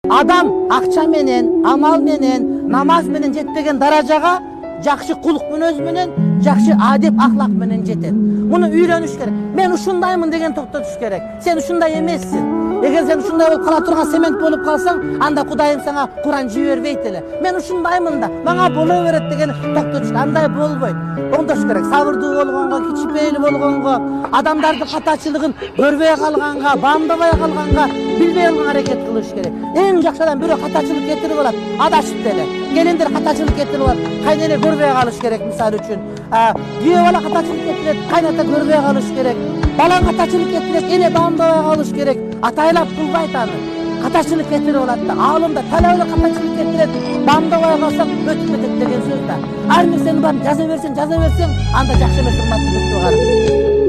Адам акча менен, амал менен, намаз менен жетпеген даражага жакшы кулук мүнөз менен, жакшы адеп ахлак менен жетет. Муну үйрөнүш керек. Мен ушундаймын деген токтотуш керек. Сен ушундай эмессиң. Эгер сен ушундай болуп кала турган семент болуп калсаң, анда Кудайым сага Куран жибербейт эле. Мен ушундаймын да, мага боло берет деген токтотуш. Андай болбойт. Оңдош керек. Сабырдуу болгонго, кичипейли болгонго, адамдардын катачылыгын көрбөй калганга, баамдабай калганга, билбей калганга аракет кылыш керек. Эң жакшы адам бирөө катачылык кетирип алат, адашып деле. Келиндер катачылык кетирип алат, кайнене көрбөй калыш керек мисалы үчүн. Күйөө бала катачылык кетирет, кайната көрбөй калыш керек. Балаң катачылык кетирет, эне баамдабай калыш керек. Атайлап кылбайт аны. Катачылык кетирип алат да, аалымда талабы катачылык кетирет, баамдабай калсаң өтүп кетет деген сөз да. Ар нерсени баарын жаза берсең, анда жакшы эмес урматтуу достор.